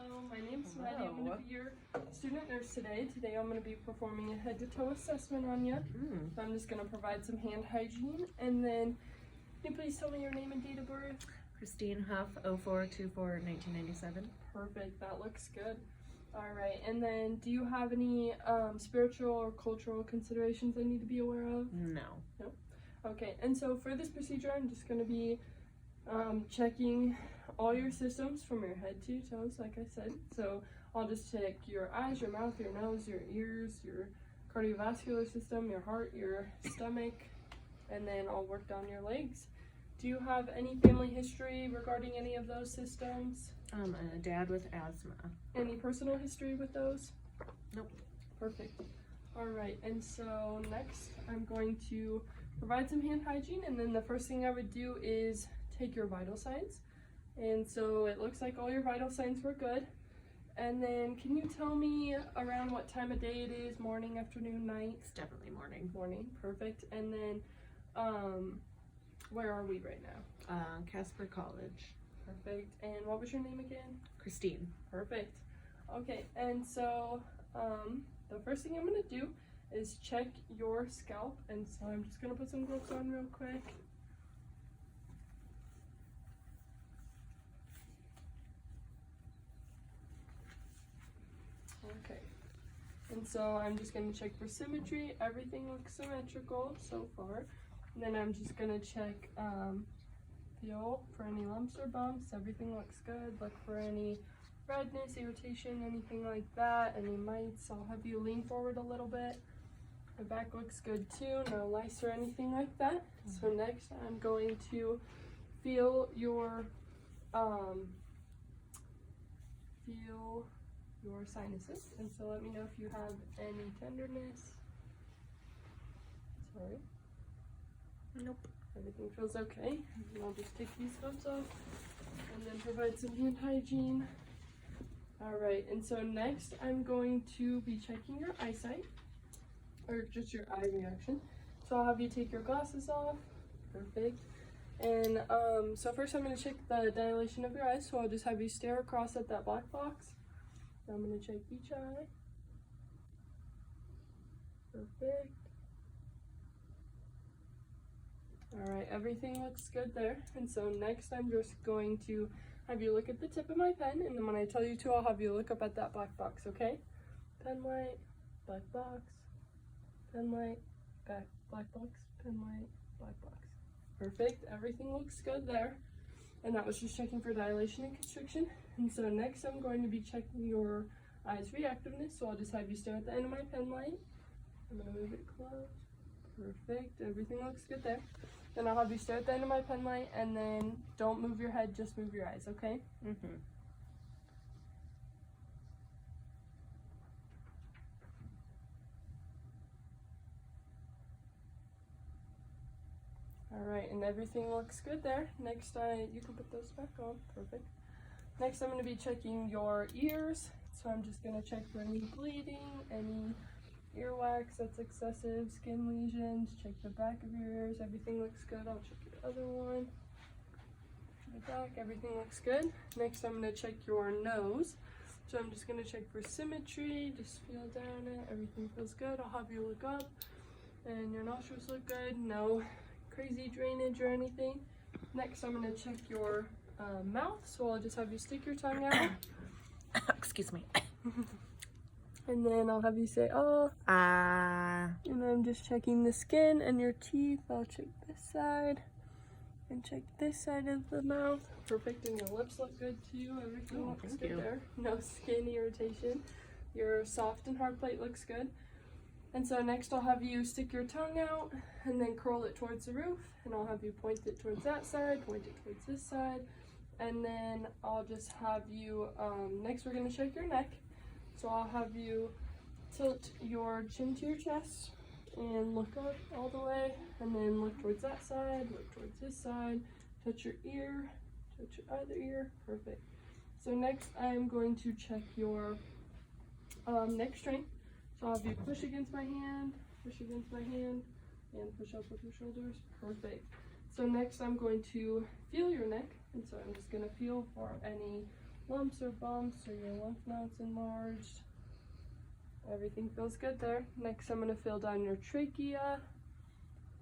Hello, my name's Maddie. I'm going to be your student nurse today. Today I'm going to be performing a head-to-toe assessment on you. So I'm just going to provide some hand hygiene. And then, can you please tell me your name and date of birth? Christine Huff, 04/24/1997. Perfect, that looks good. Alright, and then do you have any spiritual or cultural considerations I need to be aware of? No. No? Okay, and so for this procedure I'm just going to be checking all your systems from your head to your toes, like I said. So I'll just check your eyes, your mouth, your nose, your ears, your cardiovascular system, your heart, your stomach, and then I'll work down your legs. Do you have any family history regarding any of those systems? A dad with asthma. Any personal history with those? Nope. Perfect. All right, and so next I'm going to provide some hand hygiene, and then the first thing I would do is take your vital signs. And so it looks like all your vital signs were good. And then can you tell me around what time of day it is? Morning, afternoon, night? It's definitely morning. Morning, perfect. And then where are we right now? Casper College. Perfect. And what was your name again? Christine. Perfect. Okay, and so the first thing I'm going to do is check your scalp. And so I'm just going to put some gloves on real quick. Okay, and so I'm just going to check for symmetry. Everything looks symmetrical so far. And then I'm just going to check feel for any lumps or bumps. Everything looks good. Look for any redness, irritation, anything like that, any mites. I'll have you lean forward a little bit. The back looks good too, no lice or anything like that. So next I'm going to feel your sinuses, and so let me know if you have any tenderness. Sorry. Nope. Everything feels okay. And I'll just take these gloves off and then provide some hand hygiene. Alright, and so next I'm going to be checking your eyesight, or just your eye reaction. So I'll have you take your glasses off. Perfect. And so first I'm going to check the dilation of your eyes, so I'll just have you stare across at that black box. I'm going to check each eye. Perfect. Alright, everything looks good there. And so next I'm just going to have you look at the tip of my pen, and then when I tell you to, I'll have you look up at that black box, okay? Pen light, black box, pen light, black box, pen light, black box. Perfect, everything looks good there. And that was just checking for dilation and constriction. And so next I'm going to be checking your eyes reactiveness. So I'll just have you stare at the end of my pen light. I'm going to move it close. Perfect, everything looks good there. Then I'll have you stare at the end of my pen light, and then don't move your head, just move your eyes, okay? Alright, and everything looks good there. Next, you can put those back on. Perfect. Next, I'm going to be checking your ears. So I'm just going to check for any bleeding, any earwax that's excessive, skin lesions. Check the back of your ears. Everything looks good. I'll check your other one. The back, everything looks good. Next, I'm going to check your nose. So I'm just going to check for symmetry. Just feel down it. Everything feels good. I'll have you look up. And your nostrils look good. No crazy drainage or anything. Next, I'm going to check your mouth, so I'll just have you stick your tongue out. Excuse me. And then I'll have you say, oh. And I'm just checking the skin and your teeth. I'll check this side and check this side of the mouth. Perfect, and your lips look good too. Everything looks good there. No skin irritation. Your soft and hard plate looks good. And so next I'll have you stick your tongue out and then curl it towards the roof, and I'll have you point it towards that side, point it towards this side, and then I'll just have you, next we're going to check your neck. So I'll have you tilt your chin to your chest and look up all the way, and then look towards that side, look towards this side, touch your ear, touch your other ear. Perfect. So next I'm going to check your neck strength. So I'll have you push against my hand, and push up with your shoulders. Perfect. So next I'm going to feel your neck, and so I'm just going to feel for any lumps or bumps or your lymph nodes enlarged. Everything feels good there. Next, I'm going to feel down your trachea.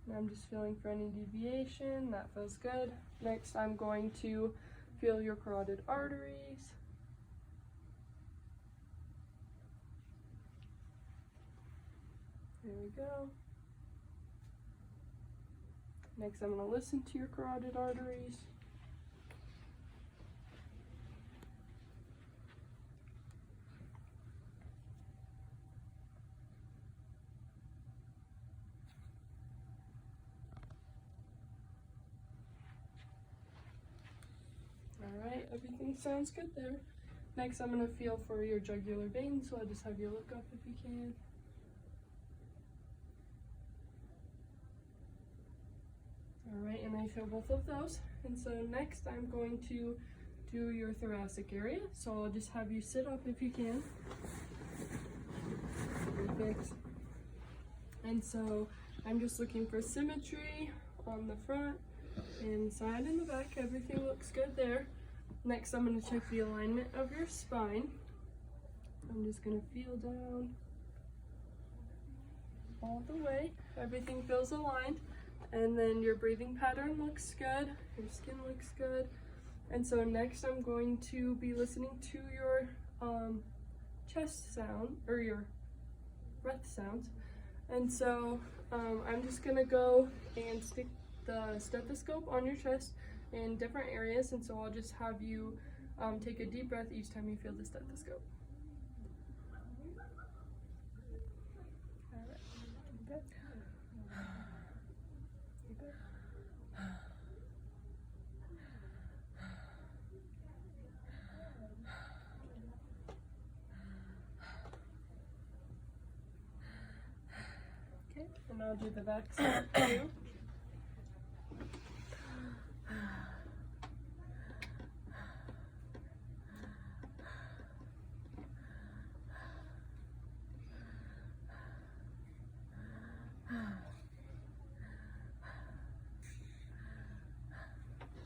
And I'm just feeling for any deviation. That feels good. Next, I'm going to feel your carotid arteries. There we go. Next, I'm going to listen to your carotid arteries. Alright, everything sounds good there. Next, I'm going to feel for your jugular veins, so I'll just have you look up if you can. Alright, and I feel both of those. And so next I'm going to do your thoracic area. So I'll just have you sit up if you can. Perfect. And so I'm just looking for symmetry on the front and side and the back. Everything looks good there. Next I'm going to check the alignment of your spine. I'm just going to feel down all the way. Everything feels aligned. And then your breathing pattern looks good, your skin looks good. And so next I'm going to be listening to your chest sound, or your breath sounds. And so I'm just gonna go and stick the stethoscope on your chest in different areas. And so I'll just have you take a deep breath each time you feel the stethoscope. All right. Okay. Okay, and I'll do the back side too.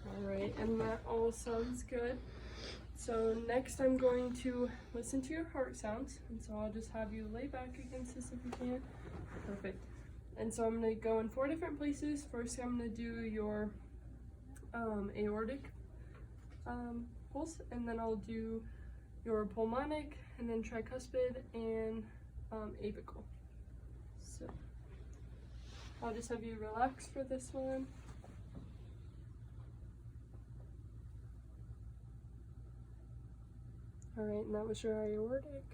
Alright, and that all sounds good. So next I'm going to listen to your heart sounds. And so I'll just have you lay back against this if you can. Perfect. And so I'm going to go in 4 different places. First I'm going to do your aortic pulse, and then I'll do your pulmonic, and then tricuspid, and apical. So I'll just have you relax for this one. Alright, and that was your aortic.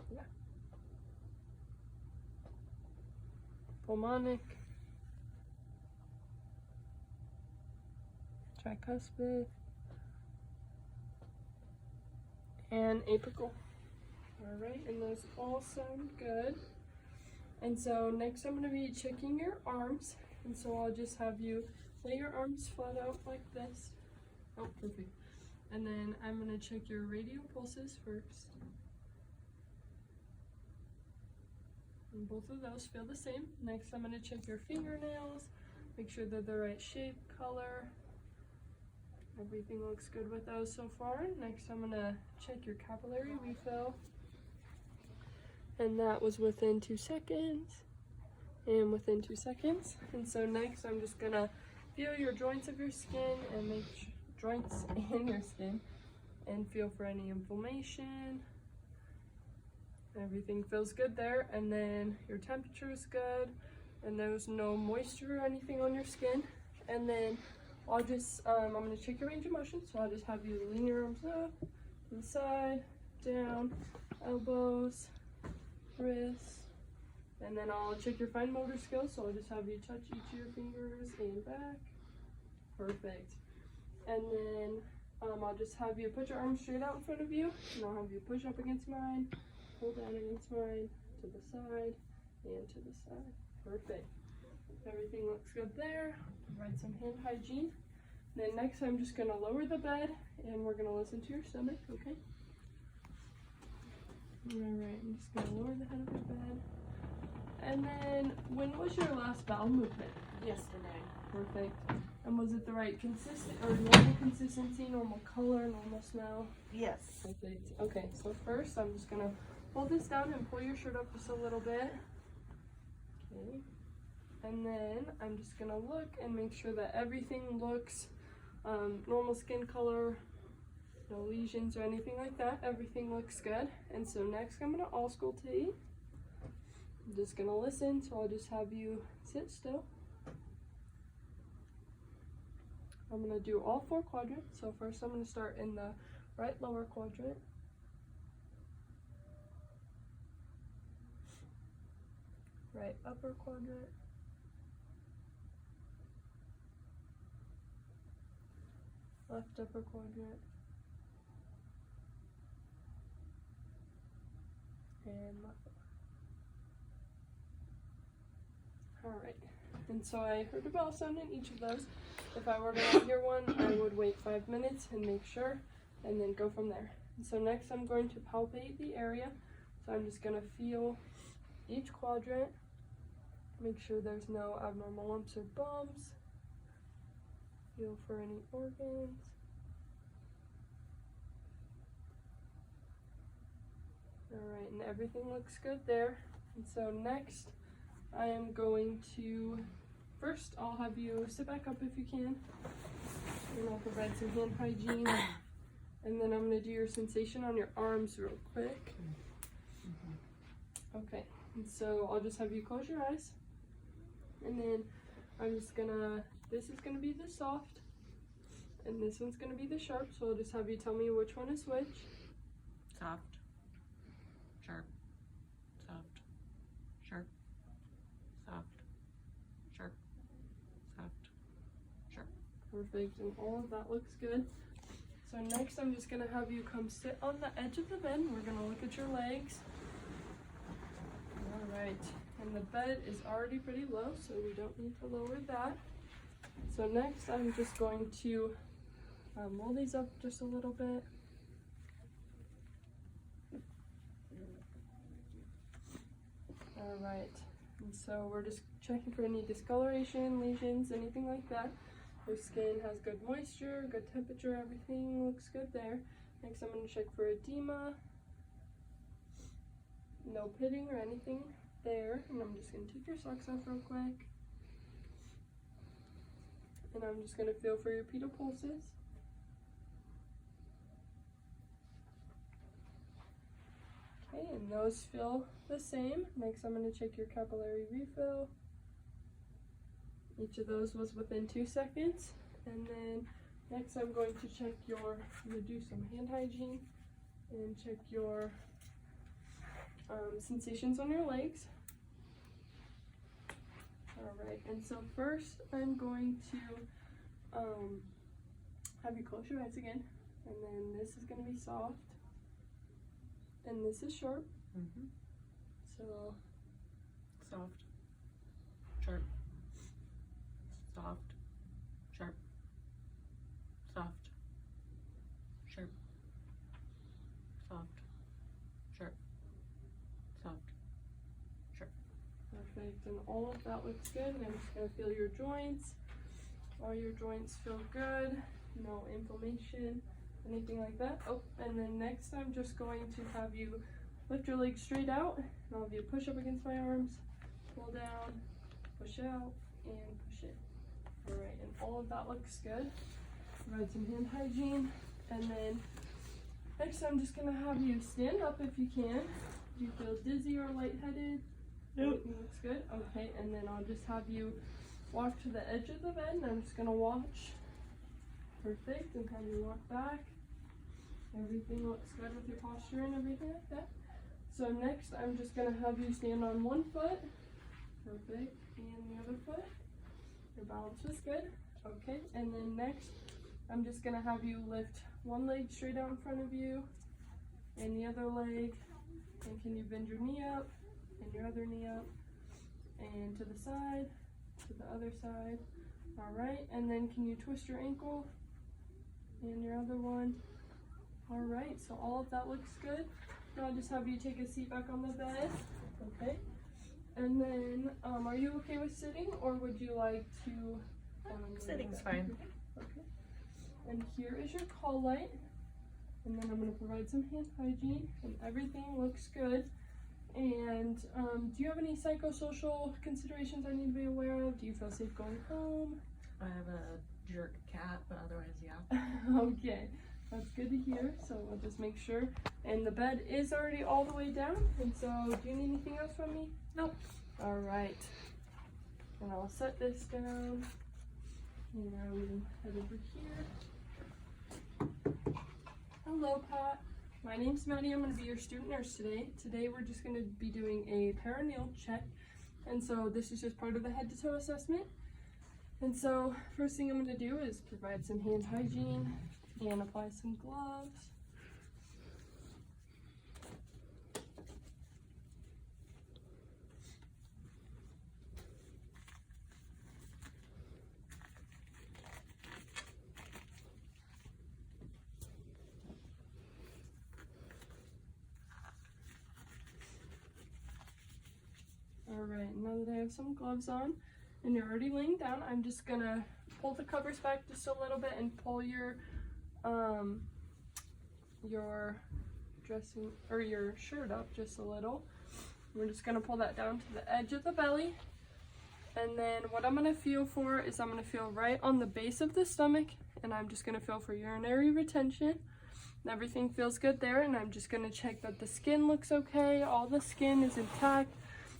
Yeah. Pulmonic. Tricuspid. And apical. Alright, and those all sound good. And so next I'm going to be checking your arms. And so I'll just have you lay your arms flat out like this. Oh, perfect. And then I'm going to check your radial pulses first. And both of those feel the same. Next I'm going to check your fingernails. Make sure they're the right shape, color. Everything looks good with those so far. Next I'm going to check your capillary refill. And that was within 2 seconds. And within 2 seconds. And so next I'm just going to feel your joints of your skin and make sure joints in your skin and feel for any inflammation. Everything feels good there, and then your temperature is good, and there's no moisture or anything on your skin. And then I'll just I'm going to check your range of motion, so I'll just have you lean your arms up to the side, down, elbows, wrists, and then I'll check your fine motor skills, so I'll just have you touch each of your fingers and back. Perfect. And then I'll just have you put your arms straight out in front of you, and I'll have you push up against mine, pull down against mine, to the side, and to the side. Perfect. Everything looks good there. Provide some hand hygiene. Then next I'm just going to lower the bed, and we're going to listen to your stomach, okay? Alright, I'm just going to lower the head of the bed. And then, when was your last bowel movement? Yesterday. Perfect. And was it the right normal consistency, normal color, normal smell? Yes. Perfect. Okay, so first I'm just gonna hold this down and pull your shirt up just a little bit. Okay. And then I'm just gonna look and make sure that everything looks normal skin color, no lesions or anything like that. Everything looks good. And so next I'm gonna auscultate. I'm just gonna listen, so I'll just have you sit still. I'm gonna do all 4 quadrants. So first I'm gonna start in the right lower quadrant. Right upper quadrant. Left upper quadrant. And left. Alright. And so I heard a bell sound in each of those. If I were to not hear one, I would wait 5 minutes and make sure, and then go from there. And so next I'm going to palpate the area. So I'm just going to feel each quadrant, make sure there's no abnormal lumps or bumps, feel for any organs. Alright, and everything looks good there. And so next I am going to, first I'll have you sit back up if you can, and I'll provide some hand hygiene, and then I'm going to do your sensation on your arms real quick. Okay, and so I'll just have you close your eyes, and then I'm just gonna, this is gonna be the soft, and this one's gonna be the sharp, so I'll just have you tell me which one is which. Soft. Sharp. Soft. Sharp. Soft. Sharp. Soft. Sharp. Perfect, and all of that looks good. So next I'm just gonna have you come sit on the edge of the bed. We're gonna look at your legs. Alright, and the bed is already pretty low, so we don't need to lower that. So next I'm just going to roll these up just a little bit. Alright, and so we're just checking for any discoloration, lesions, anything like that. Your skin has good moisture, good temperature, everything looks good there. Next I'm going to check for edema. No pitting or anything there. And I'm just going to take your socks off real quick. And I'm just going to feel for your pedal pulses. Okay, and those feel the same. Next I'm going to check your capillary refill. Each of those was within 2 seconds. And then next I'm going to check your, I'm going to do some hand hygiene and check your sensations on your legs. Alright, and so first I'm going to have you close your eyes again. And then this is going to be soft. And this is sharp. So Soft. Sharp. Soft. Sharp. Soft. Sharp. Soft. Sharp. Soft. Sharp. perfect, and all of that looks good. And I'm just going to feel your joints. All your joints feel good. No inflammation, anything like that. Oh, and then next I'm just going to have you lift your legs straight out, and I'll have you push up against my arms, pull down, push out, and push in. Alright, and all of that looks good. Provide some hand hygiene, and then next I'm just going to have you stand up if you can. Do you feel dizzy or lightheaded? Nope. Everything looks good? Okay, and then I'll just have you walk to the edge of the bed, and I'm just going to watch. Perfect, and have you walk back. Everything looks good with your posture and everything like that. So next I'm just going to have you stand on one foot. Perfect, and the other foot. Your balance was good. Okay, and then next I'm just going to have you lift one leg straight out in front of you, and the other leg, and can you bend your knee up, and your other knee up, and to the side, to the other side. Alright, and then can you twist your ankle, and your other one. Alright, so all of that looks good. Now I'll just have you take a seat back on the bed. Okay, and then are you okay with sitting, or would you like to Sitting's fine. Okay. And here is your call light. And then I'm going to provide some hand hygiene, and everything looks good. And do you have any psychosocial considerations I need to be aware of? Do you feel safe going home? I have a jerk cat, but otherwise, yeah. Okay, that's good to hear. So we'll just make sure. And the bed is already all the way down. And so, do you need anything else from me? Nope. All right. And I'll set this down. And now we can head over here. Hello, Pat. My name's Maddie. I'm going to be your student nurse today. Today we're just going to be doing a perineal check. And so this is just part of the head to toe assessment. And so first thing I'm going to do is provide some hand hygiene and apply some gloves. Alright, now that I have some gloves on and you're already laying down, I'm just gonna pull the covers back just a little bit and pull your dressing or your shirt up just a little. We're just gonna pull that down to the edge of the belly. And then what I'm gonna feel for is I'm gonna feel right on the base of the stomach, and I'm just gonna feel for urinary retention. And everything feels good there, and I'm just gonna check that the skin looks okay, all the skin is intact.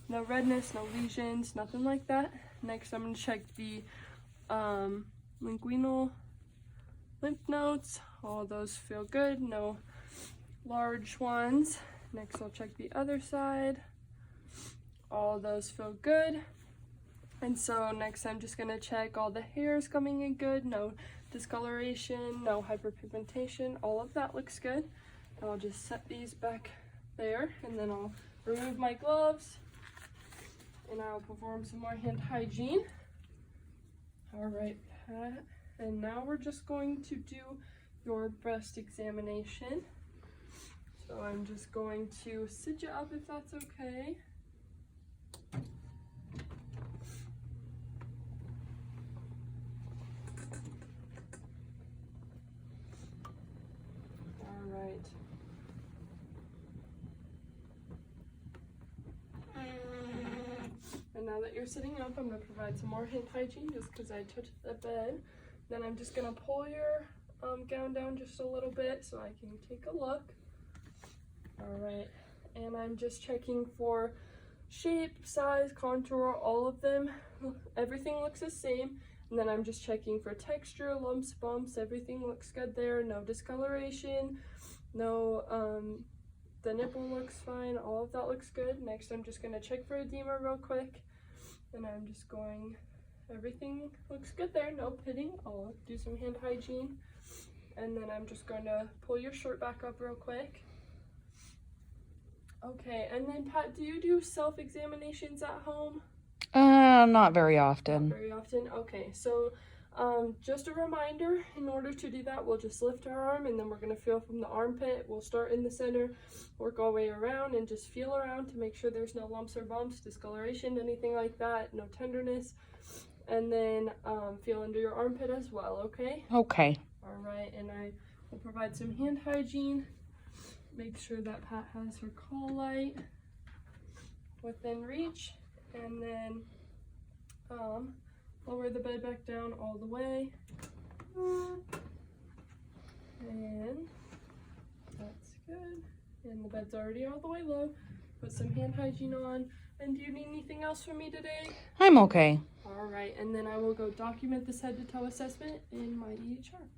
No redness, no lesions, nothing like that. Next, I'm going to check the linguinal lymph nodes. All those feel good, no large ones. Next, I'll check the other side. All those feel good. And so next, I'm just going to check all the hairs coming in good, no discoloration, no hyperpigmentation. All of that looks good. And I'll just set these back there, and then I'll remove my gloves. And I'll perform some more hand hygiene. All right, Pat. And now we're just going to do your breast examination. So I'm just going to sit you up if that's okay. All right. And now that you're sitting up, I'm going to provide some more hand hygiene just because I touched the bed. Then I'm just going to pull your gown down just a little bit so I can take a look. All right. And I'm just checking for shape, size, contour, all of them. Everything looks the same. And then I'm just checking for texture, lumps, bumps. Everything looks good there. No discoloration. No, the nipple looks fine. All of that looks good. Next, I'm just going to check for edema real quick. And I'm just going, everything looks good there. No pitting. I'll do some hand hygiene. And then I'm just going to pull your shirt back up real quick. Okay, and then Pat, do you do self-examinations at home? Not very often. Not very often? Okay, so just a reminder, in order to do that, we'll just lift our arm and then we're going to feel from the armpit. We'll start in the center, work all the way around and just feel around to make sure there's no lumps or bumps, discoloration, anything like that, no tenderness. And then feel under your armpit as well, okay? Okay. All right, and I will provide some hand hygiene. Make sure that Pat has her call light within reach. And then lower the bed back down all the way. And that's good. And the bed's already all the way low. Put some hand hygiene on. And do you need anything else from me today? I'm okay. All right, and then I will go document this head to toe assessment in my EHR.